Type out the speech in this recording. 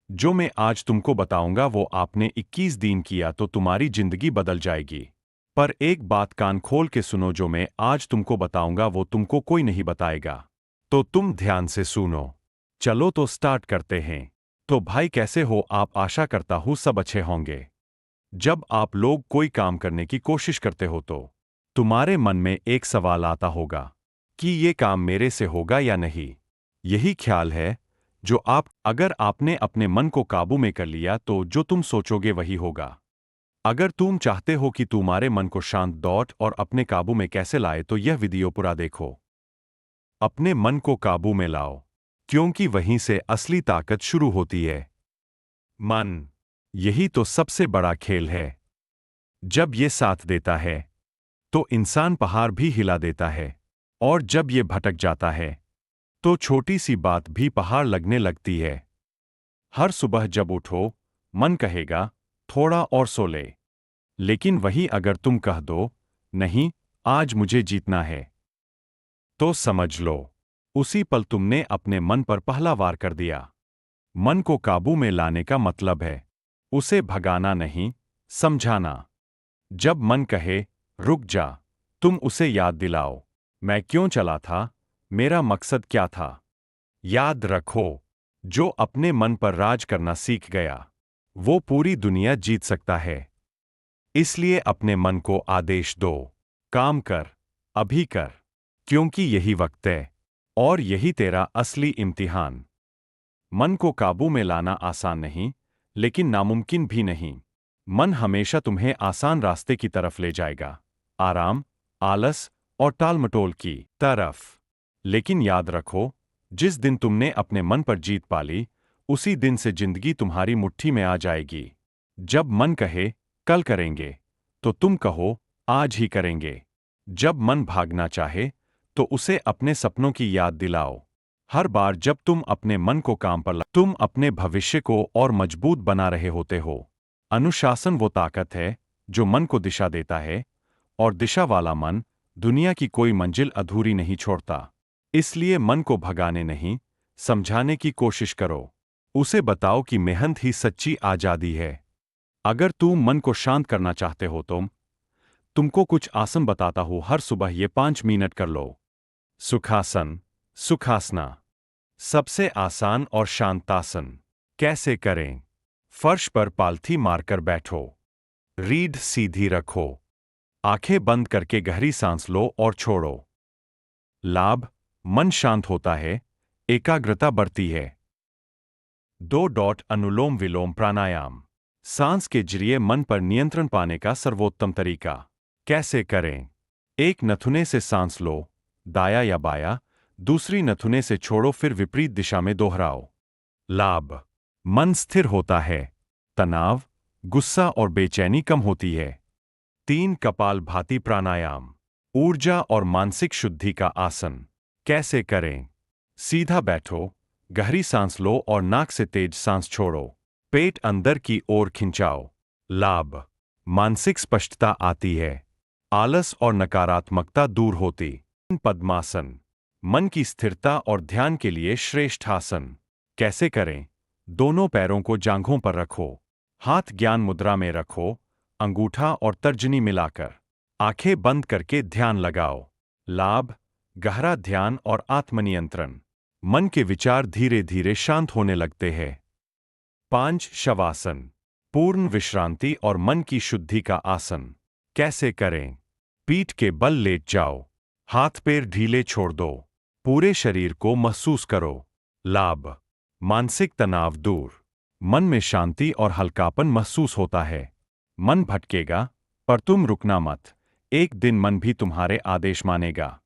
जो मैं आज तुमको बताऊंगा वो आपने 21 दिन किया तो तुम्हारी जिंदगी बदल जाएगी। पर एक बात कान खोल के सुनो, जो मैं आज तुमको बताऊंगा वो तुमको कोई नहीं बताएगा। तो तुम ध्यान से सुनो। चलो तो स्टार्ट करते हैं। तो भाई कैसे हो आप? आशा करता हूँ सब अच्छे होंगे। जब आप लोग कोई काम करने की कोशिश करते हो तो तुम्हारे मन में एक सवाल आता होगा कि ये काम मेरे से होगा या नहीं। यही ख्याल है जो आप, अगर आपने अपने मन को काबू में कर लिया तो जो तुम सोचोगे वही होगा। अगर तुम चाहते हो कि तुम्हारे मन को शांत दौट और अपने काबू में कैसे लाए तो यह वीडियो पूरा देखो। अपने मन को काबू में लाओ, क्योंकि वहीं से असली ताकत शुरू होती है। मन, यही तो सबसे बड़ा खेल है। जब ये साथ देता है तो इंसान पहाड़ भी हिला देता है, और जब ये भटक जाता है तो छोटी सी बात भी पहाड़ लगने लगती है। हर सुबह जब उठो, मन कहेगा थोड़ा और सो ले, लेकिन वही अगर तुम कह दो नहीं, आज मुझे जीतना है, तो समझ लो उसी पल तुमने अपने मन पर पहला वार कर दिया। मन को काबू में लाने का मतलब है उसे भगाना नहीं, समझाना। जब मन कहे रुक जा, तुम उसे याद दिलाओ, मैं क्यों चला था, मेरा मकसद क्या था। याद रखो, जो अपने मन पर राज करना सीख गया वो पूरी दुनिया जीत सकता है। इसलिए अपने मन को आदेश दो, काम कर, अभी कर, क्योंकि यही वक्त है और यही तेरा असली इम्तिहान। मन को काबू में लाना आसान नहीं, लेकिन नामुमकिन भी नहीं। मन हमेशा तुम्हें आसान रास्ते की तरफ ले जाएगा, आराम, आलस और टालमटोल की तरफ। लेकिन याद रखो, जिस दिन तुमने अपने मन पर जीत पा ली, उसी दिन से जिंदगी तुम्हारी मुट्ठी में आ जाएगी। जब मन कहे कल करेंगे, तो तुम कहो आज ही करेंगे। जब मन भागना चाहे तो उसे अपने सपनों की याद दिलाओ। हर बार जब तुम अपने मन को काम पर तुम अपने भविष्य को और मजबूत बना रहे होते हो। अनुशासन वो ताकत है जो मन को दिशा देता है, और दिशा वाला मन दुनिया की कोई मंजिल अधूरी नहीं छोड़ता। इसलिए मन को भगाने नहीं, समझाने की कोशिश करो। उसे बताओ कि मेहनत ही सच्ची आजादी है। अगर तुम मन को शांत करना चाहते हो तो तुमको कुछ आसन बताता हूं, हर सुबह ये 5 मिनट कर लो। सुखासन, सुखासना, सबसे आसान और शांतासन। कैसे करें? फर्श पर पालथी मारकर बैठो, रीढ़ सीधी रखो, आंखें बंद करके गहरी सांस लो और छोड़ो। लाभ, मन शांत होता है, एकाग्रता बढ़ती है। 2 अनुलोम विलोम प्राणायाम, सांस के जरिए मन पर नियंत्रण पाने का सर्वोत्तम तरीका। कैसे करें? एक नथुने से सांस लो, दाया या बाया, दूसरी नथुने से छोड़ो, फिर विपरीत दिशा में दोहराओ। लाभ, मन स्थिर होता है, तनाव, गुस्सा और बेचैनी कम होती है। 3 कपालभाति प्राणायाम, ऊर्जा और मानसिक शुद्धि का आसन। कैसे करें? सीधा बैठो, गहरी सांस लो और नाक से तेज सांस छोड़ो। पेट अंदर की ओर खिंचाओ। लाभ, मानसिक स्पष्टता आती है, आलस और नकारात्मकता दूर होती। पद्मासन, मन की स्थिरता और ध्यान के लिए श्रेष्ठ आसन। कैसे करें? दोनों पैरों को जांघों पर रखो, हाथ ज्ञान मुद्रा में रखो, अंगूठा और तर्जनी मिलाकर, आंखें बंद करके ध्यान लगाओ। लाभ, गहरा ध्यान और आत्मनियंत्रण, मन के विचार धीरे धीरे शांत होने लगते हैं। 5 शवासन, पूर्ण विश्रांति और मन की शुद्धि का आसन। कैसे करें? पीठ के बल लेट जाओ, हाथ पैर ढीले छोड़ दो, पूरे शरीर को महसूस करो। लाभ, मानसिक तनाव दूर, मन में शांति और हल्कापन महसूस होता है। मन भटकेगा, पर तुम रुकना मत, एक दिन मन भी तुम्हारे आदेश मानेगा।